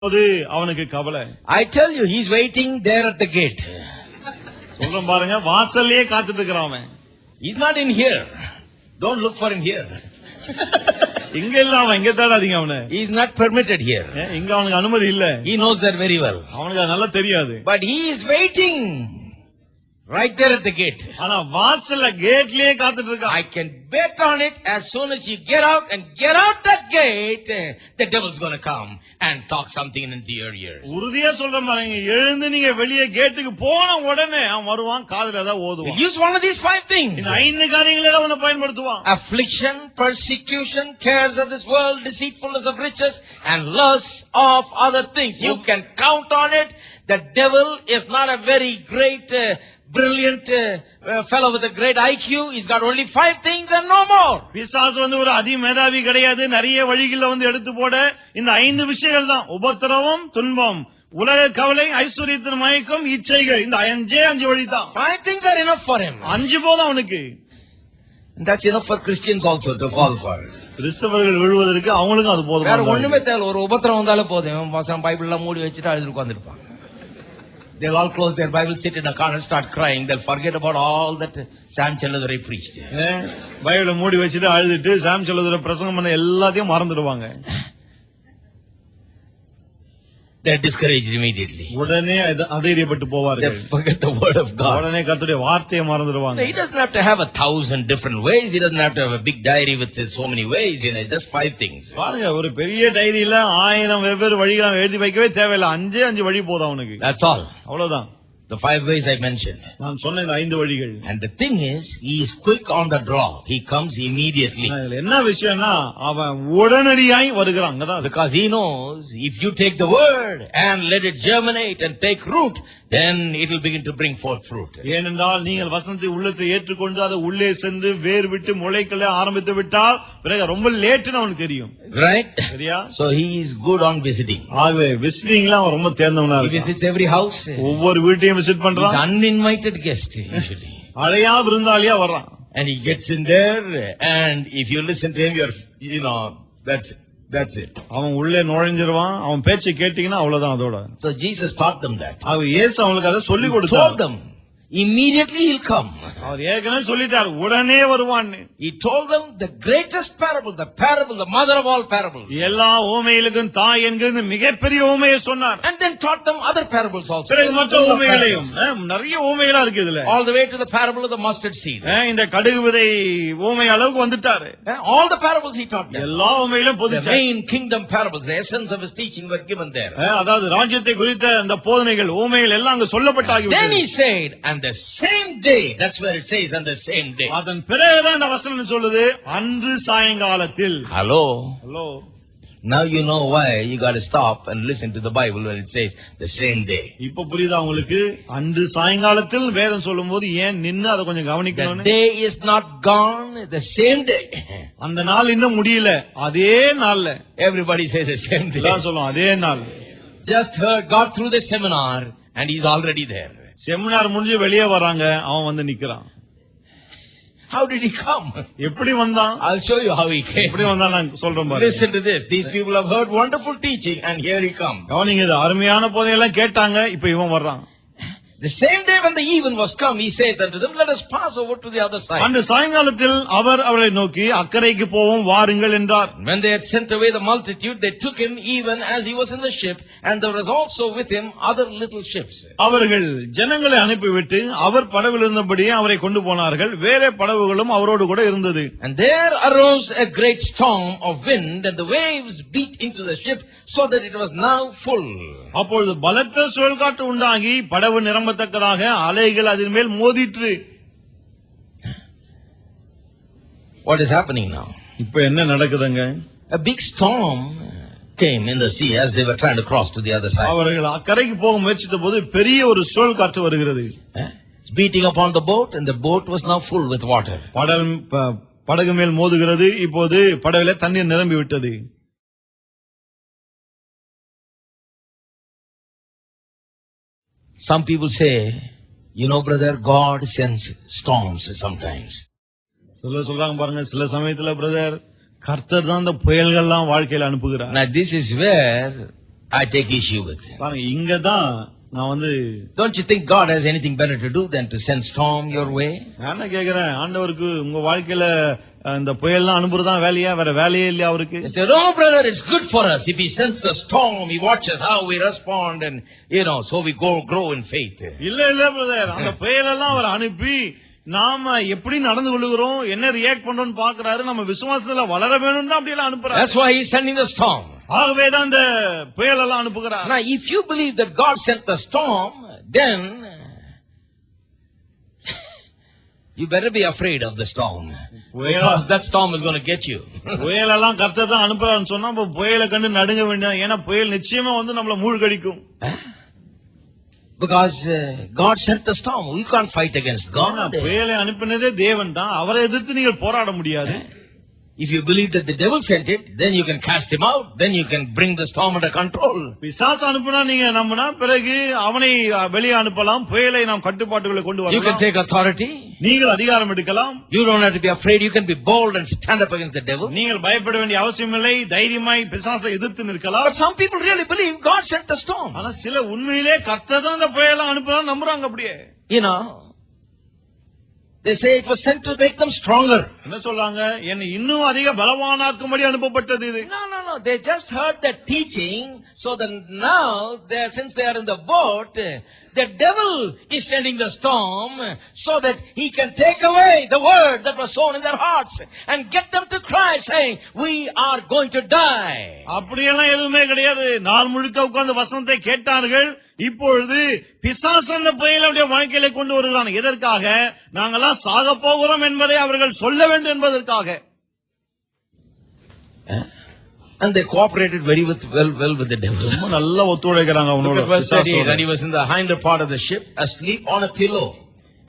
அவனுக்கு கவலை. I tell you, he's waiting there at the gate. சொல்றேன் பாருங்க, வாசல்லையே காத்துட்டு இருக்கிறான் அவன். He's not in here. Don't look for him here. இங்க இல்ல, அவன் இங்க தேடாதீங்க அவனை. He's not permitted here. இங்க அவனுக்கு அனுமதி இல்ல. He knows that very well. அவனுக்கு அது நல்லா தெரியாது. But he is waiting right there at the gate. ஆனா வாசல்ல கேட்லயே காத்துட்டு இருக்கான். I can bet on it, as soon as you get out that gate, the devil's going to come and talk something into your ears. உறுதியா சொல்றேன் பாருங்க, எழுந்து நீங்க வெளியே கேட்டுக்கு போன உடனே அவன் வருவான், காதுல ஏதாவது ஓதுவான். Use one of these 5 things. இந்த 5 காரியங்களை அவனை பயன்படுத்துவான். Affliction, persecution, cares of this world, deceitfulness of riches, and lust of other things. You can count on it. The devil is not a very great brilliant fellow with a great IQ. He's got only 5 things and no more. பிசாசு ஒரு அதிமேதாவி கிடையாது. நிறைய வழிகளை எடுத்து போட இந்த 5 விஷயங்கள் தான்: உபத்திரவம், துன்பம், உலக கவலை, ஐஸ்வரியத்தின் மயக்கம், இச்சைகள். இந்த 5 வழி தான். 5 things are enough for him. 5 போதும் அவனுக்கு. And that's enough for Christians also to fall for. கிறிஸ்தவர்கள் விழுவதற்கு அவங்களுக்கும் அது போதும். வேற ஒண்ணுமே தேவை. ஒரு உபத்திரம் வந்தாலே போதும். பசங்க பைபிள் எல்லாம் மூடி வச்சுட்டு அழுது உட்கார்ந்திருப்பாங்க. They'll all close their Bible, sit in a corner, start crying. They'll forget about all that Sam Chelladure preached. பைபிளை மூடி வச்சிட்டு அழுதுட்டு சாம் செல்லதுரை பிரசங்கம் பண்ண எல்லாத்தையும் மறந்துடுவாங்க. They're discouraged immediately. உடனே அதைரியப்பட்டு போவார்கள். They forget the word of God. உடனே கர்த்தருடைய வார்த்தையை மறந்துடுவாங்க. He doesn't have to have 1,000 different ways. He doesn't have to have a big diary with so many ways. Just 5 things. பாருங்க, ஒரு பெரிய டைரியில 1000 வெவ்வேறு வழிகளை எழுதி வைக்கவே தேவையில்லை. 5 வழி போதும் அவனுக்கு. That's all. அவ்வளவுதான். The 5 ways I mentioned. நான் சொன்ன இந்த 5 வழிகள். And the thing is, he is quick on the draw. He comes immediately. என்ன விஷயம்னா, அவன் உடனடியாய் வருகிறான். Because he knows, if you take the word and let it germinate and take root, then it will begin to bring forth fruit. ஏனென்றால் நீங்கள் வசனத்தை உள்ளத்தை ஏற்றுக்கொண்டு அதை உள்ளே சென்று வேர் விட்டு முளைக்கல ஆரம்பித்து விட்டால் பிறகு ரொம்ப லேட்னு அவனுக்கு தெரியும். Right? சரியா? So he is good on visiting. ஆகவே விசிட்டிங்ல அவன் ரொம்ப தேர்ந்தவனா இருக்கான். He visits every house. ஒவ்வொரு வீட்டையும் விசிட் பண்றான். He's uninvited guest usually. அழையா விருந்தாளியா வர்றான். And he gets in there, and if you listen to him, that's it. அவன் உள்ளே நுழைஞ்சிருவான். அவன் பேச்சை கேட்டீங்கன்னா அவ்வளவுதான் அதோட. So Jesus taught them that. அவர் இயேசு அவங்களுக்கு அதை சொல்லி கொடுத்தார். Told them immediately he'll come. அவர் ஏற்கனவே சொல்லிட்டார், உடனே வருவான்னு. He told them the greatest parable, the mother of all parables. எல்லா உவமைகளுக்கும் தாய் என்கிற மிகப்பெரிய உவமையை சொன்னார். And then taught them other parables also. பிறகு மற்ற உவமைகளையும், நிறைய உவமைகளா இருக்கு இதுல. All the way to the parable of the mustard seed. இந்த கடுகு விதை உவமை அளவுக்கு வந்துட்டாரு. All the parables he taught them. எல்லா உவமைகளும் போதிச்சார். The main kingdom parables, the essence of his teaching were given there. அதாவது ராஜ்யத்தை குறித்த அந்த போதனைகள் உவமைகள் எல்லாம் அங்க சொல்லப்பட்டாகிவிட்டது. Then he said, and the same day, that's where it says, on the same day. அதன் பிறகுதான் இந்த வசனம் சொல்லுது, அன்று சாயங்காலத்தில். Hello. Now you know why you got to stop and listen to the Bible when it says the same day. இப்ப புரியுதா உங்களுக்கு? அன்று சாயங்காலத்தில் வேதம் சொல்லும்போது ஏன் நின்னு அதை கொஞ்சம் கவனிக்கணும். The day is not gone, the same day. அந்த நாள் இன்னும் முடியல, அதே நாள்ல. Everybody say the same day. எல்லாம் சொல்லுவோம் அதே நாள். Just got through the seminar and he's already there. Seminar முடிஞ்சு வெளியே வராங்க, அவன் வந்து நிக்கிறான். How did he come? எப்படி வந்தான்? I'll show you how he came. எப்படி வந்தான் நான் சொல்றேன் பாருங்க. Listen to this. These people have heard wonderful teaching and here he comes. கவனிங்க, இது அருமையான போதனை எல்லாம் கேட்டாங்க, இப்ப இவன் வர்றான். The same day when the even was come, he said unto them, let us pass over to the other side. அந்த சாயங்காலத்தில் அவர் அவரை நோக்கி அக்கரைக்கு போவோம் வாருங்கள் என்றார். When they had sent away the multitude, they took him even as he was in the ship, and there was also with him other little ships. அவர்கள் ஜனங்களை அனுப்பிவிட்டு அவர் படவில் இருந்தபடியே அவரை கொண்டு போனார்கள். வேற படகுகளும் அவரோடு கூட இருந்தது. And there arose a great storm of wind, and the waves beat into the ship, so that it was now full. அப்பொழுது பலத்த சுழல்காற்று உண்டாகி படகு நிரம்பத்தக்கதாக அலைகள் அதன் மேல் மோதிற்று. What is happening now? இப்ப என்ன நடக்குதுங்க? A big storm came in the sea as they were trying to cross to the other side. அவர்கள் அக்கரைக்கு போக முயற்சித்தபோது பெரிய ஒரு சுழல்காற்று வருகிறது. It's beating upon the boat, and the boat was now full with water. படகு மேல் மோதுகிறது. இப்போது படகுல தண்ணீர் நிரம்பி விட்டது. Some people say, brother, God sends storms sometimes. சொல்றாங்க பாருங்க, சில சமயத்துல பிரதர் கர்த்தர் தான் அந்த புயல்கள்லாம் வாழ்க்கையில அனுப்புகிறார். Now this is where I take issue with. பாருங்க இங்கதான் நான் Don't you think God has anything better to do than to send storm your way? நான் என்ன கேக்குறேன், ஆண்டவருக்கு உங்க வாழ்க்கையில இந்த புயல்லாம் அனுப்புறதான் வேலையா, வேற வேலையே இல்லையா அவருக்கு? He said, "Oh brother, it's good for us if he sends the storm. He watches how we respond, and so we grow in faith." இல்ல பிரதர், அந்த புயலெல்லாம் அவர் அனுப்பி நாம எப்படி நடந்து கொள்ளுகிறோம், என்ன ரியாக்ட் பண்றோம்னு பாக்குறாரு. நம்ம விசுவாசத்துல வளர வேணும் தான் அப்படி எல்லாம் அனுப்புறாரு. That's why he's sending the storm. ஆகவேதான் இந்த புயலெல்லாம் அனுப்புகிறார். Now if you believe that God sent the storm, then you better be afraid of the storm, because that storm is going to get you. புயலெல்லாம் கர்த்தர் தான் அனுப்புறாருன்னு சொன்னா புயலை கண்டு நடுங்க வேண்டாம். ஏன்னா புயல் நிச்சயமா நம்மள மூழ்கடிக்கும். Because God sent the storm. We can't fight against God. புயலை அனுப்பினதே தேவன் தான். அவரை எதிர்த்து நீங்கள் போராட முடியாது. If you believe that the devil sent it, then you can cast him out. Then you can bring the storm under control. பிசாசு அனுப்புனா நீங்க நம்பினா பிறகு அவனை வெளியே அனுப்பலாம். புயலை நாம் கட்டுப்பாட்டுக்குள்ள கொண்டு வரலாம். You can take authority. நீங்கள் அதிகாரம் எடுக்கலாம். You don't have to be afraid. You can be bold and stand up against the devil. நீங்கள் பயப்பட வேண்டிய அவசியம் இல்லை. தைரியமாய் பிசாசை எதிர்த்து நிற்கலாம். But some people really believe God sent the storm. ஆனா சில உண்மையிலே கர்த்தர் தான் அந்த புயலை அனுப்புறான்னு நம்புறாங்க அப்படியே. They say it was sent to make them stronger. என்ன சொல்றாங்க, என்ன இன்னும் அதிக பலவானாக்கும்படி அனுப்பப்பட்டது இது. No. They just heard that teaching, so that now since they are in the boat, the devil is sending the storm so that he can take away the word that was sown in their hearts and get them to cry saying, "We are going to die." அப்படியெல்லாம் எதுவுமே கிடையாது. நாள் முழுக்க உட்கார்ந்து வசனத்தை கேட்டார்கள். இப்பொழுது பிசாசு அந்த புயலை அப்படியே வாழ்க்கையில கொண்டு வருகிறான். எதற்காக? நாங்கெல்லாம் சாக போகிறோம் என்பதை அவர்கள் சொல்ல வேண்டும் என்பதற்காக. And they cooperated very well with the devil. ரொம்ப நல்லா ஒத்துழைக்கிறாங்க அவனோட. And he was in the hinder part of the ship, asleep on a pillow.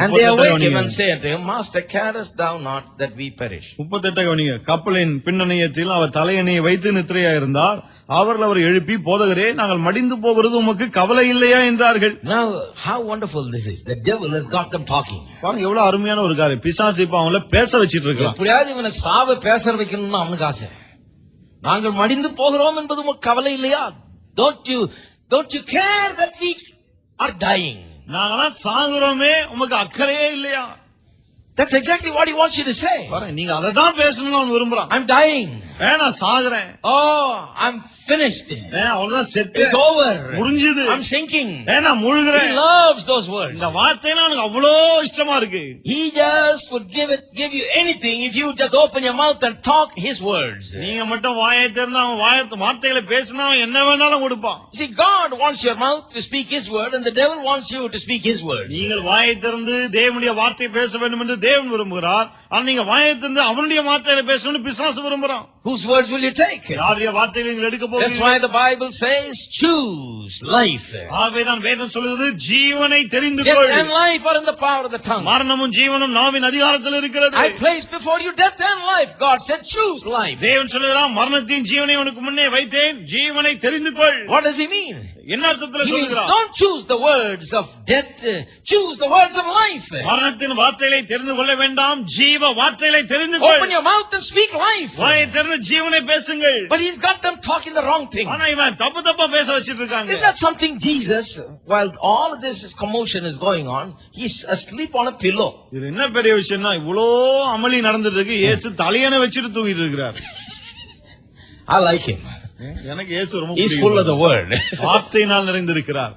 And they awake him and say unto him, "Master, carest thou not that we perish?" 38 கவனிங்க. கப்பலின் பின்னணியத்தில் அவர் தலையணையை வைத்து நித்திரையா இருந்தார். அவர்கள் அவர் எழுப்பி, "போதகரே, நாங்கள் மடிந்து போகிறது உமக்கு கவலை இல்லையா?" என்றார்கள். Now how wonderful this is. The devil has got them talking. பாருங்க எவ்வளவு அருமையான ஒரு காரியம். பிசாசு இப்ப அவங்கள பேச வச்சிட்டு இருக்கான். எப்படியாவது இவனை சாவ பேச வைக்கணும்னு அவனுக்கு ஆசை. நாங்கள் மடிந்து போகிறோம் என்பது உமக்கு கவலை இல்லையா? Don't you care that we are dying? நாங்கெல்லாம் சாகுறோமே, உமக்கு அக்கறையே இல்லையா? That's exactly what he wants you to say. நீங்க அதை தான் பேசணும்னு அவன் விரும்புறான். I'm dying. நான் சாகுறேன். Oh, I'm finished. அவ்வளவுதான், செத்து. It's over. முடிஞ்சது. I'm sinking. நான் முழுகிறேன். He loves those words. இந்த வார்த்தைலாம் எனக்கு அவ்வளோ இஷ்டமா இருக்கு. He just would give you anything if you just open your mouth and talk his words. நீங்க மட்டும் வாயை திறந்து அவன் வார்த்தைகளை பேசினா அவன் என்ன வேணாலும் கொடுப்பான். See, God wants your mouth to speak his word and the devil wants you to speak his words. நீங்கள் வாயை திறந்து தேவனுடைய வார்த்தையை பேச வேண்டும் என்று தேவன் விரும்புகிறார். ஆனா நீங்க வாயை திறந்து அவனுடைய வார்த்தைகளை பேசணும்னு பிசாசு விரும்புறான். Whose words will you take? யாருடைய வார்த்தைகளை நீங்கள் எடுக்க போறீங்க? That's why the Bible says, choose life. ஆகவேதான் வேதம் சொல்லுது, ஜீவனை தெரிந்து கொள். Death and life are in the power of the tongue. மரணமும் ஜீவனும் நாவின் அதிகாரத்தில் இருக்கிறது. I place before you death and life. God said, choose life. தேவன் சொல்லுகிறார், மரணத்தின் ஜீவனை உனக்கு முன்னே வைத்தேன், ஜீவனை தெரிந்து கொள். What does he mean? என்ன அர்த்தத்துல சொல்லுகிறார்? Don't choose the words of death, choose the words of life. மரணத்தின் வார்த்தைகளை தெரிந்து கொள்ள வேண்டாம், ஜீவ வார்த்தைகளை தெரிந்து கொள். Open your mouth and speak life. வாயை திறந்து ஜீவனை பேசுங்கள். But he's got them talking the wrong thing. ஆனா இவன் தப்பா பேச வச்சிட்டு இருக்காங்க. Is that something? Jesus, while all of this commotion is going on, he's asleep on a pillow. இது என்ன பெரிய விஷயம்னா, இவ்வளோ அமளி நடந்துட்டு இருக்கு, இயேசு தலையணை வச்சிட்டு தூங்கிட்டு இருக்கிறார். I like him. எனக்கு இயேசு ரொம்ப பிடிக்கும். He's full of the word. வார்த்தையினால் நிறைந்திருக்கிறார்.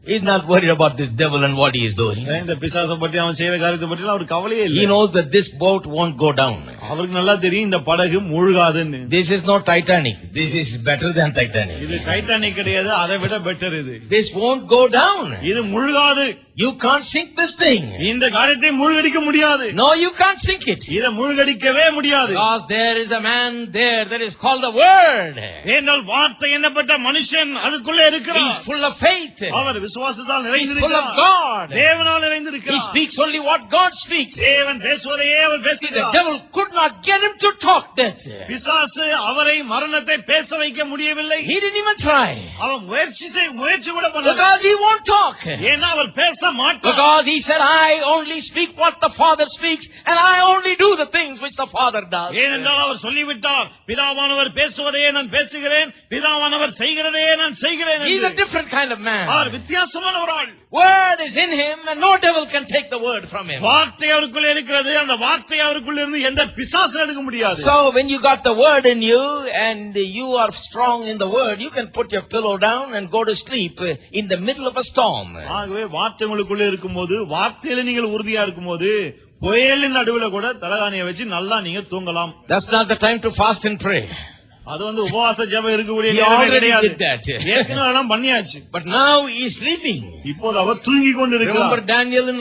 He's not worried about this devil and what he is doing. இந்த பிசாசை பற்றி அவன் செய்யற காரியத்தை பற்றி அவர் கவலையே இல்லை. He knows that this boat won't go down. அவருக்கு நல்லா தெரியும் இந்த படகு மூழ்காதுன்னு. This is not Titanic. This is better than Titanic. இது டைட்டானிக் கிடையாது, அதை விட பெட்டர் இது. This won't go down. இது மூழ்காது. You can't sink this thing. இந்த காரியத்தை மூழ்கடிக்க முடியாது. No, you can't sink it. இதை மூழ்கடிக்கவே முடியாது. Because there is a man there that is called the Word. ஏனென்றால் வார்த்தை என்னப்பட்ட மனுஷன் அதுக்குள்ளே இருக்கிறார். He's full of faith. Our விசுவாசத்தால் He's full of நிறைந்திருக்கிறார். God. தேவனால் நிறைந்திருக்கிறார். He speaks only what God speaks. தேவன் பேசுவதையே அவர் The பேசுகிறார். devil could not get him to talk death. பிசாசு அவரை மரணத்தை பேச வைக்க முடியவில்லை. He didn't even try. அவன் முயற்சி கூட பண்ணல. Because he won't talk. ஏன்னா அவர் பேச மாட்டார். Because he said, I only speak what the Father speaks, and I only do the things which the Father does. ஏனென்றால் அவர் சொல்லிவிட்டார், பிதாவானவர் பேசுவதையே நான் பேசுகிறேன், பிதாவானவர் செய்கிறதையே நான் செய்கிறேன் He's a என்று. different kind of man. அவர் வித்தியாசமான ஒரு ஆள். Word is in him, and no devil can take the word from him. வார்த்தை அவருக்குள்ள இருக்கிறது, அந்த வார்த்தை அவருக்குள்ள இருந்து எந்த பிசாசும் எடுக்க முடியாது. So when you got the word in you, and you are strong in the word, you can put your pillow down and go to sleep in the middle of a storm. ஆகவே வார்த்தை உங்களுக்குள்ள இருக்கும்போது, வார்த்தையில நீங்கள் உறுதியா இருக்கும்போது, புயலின் நடுவுல கூட தலகாணியை வச்சு நல்லா நீங்க தூங்கலாம். That's not the time to fast and pray. அது உபவாச ஜெபம் இருக்கக்கூடிய He நேரமே already கிடையாது. did that. ஏற்கனவே அதெல்லாம் பண்ணியாச்சு. But now he is sleeping. இப்போது அவர் தூங்கி கொண்டிருக்கிறார். Remember Daniel in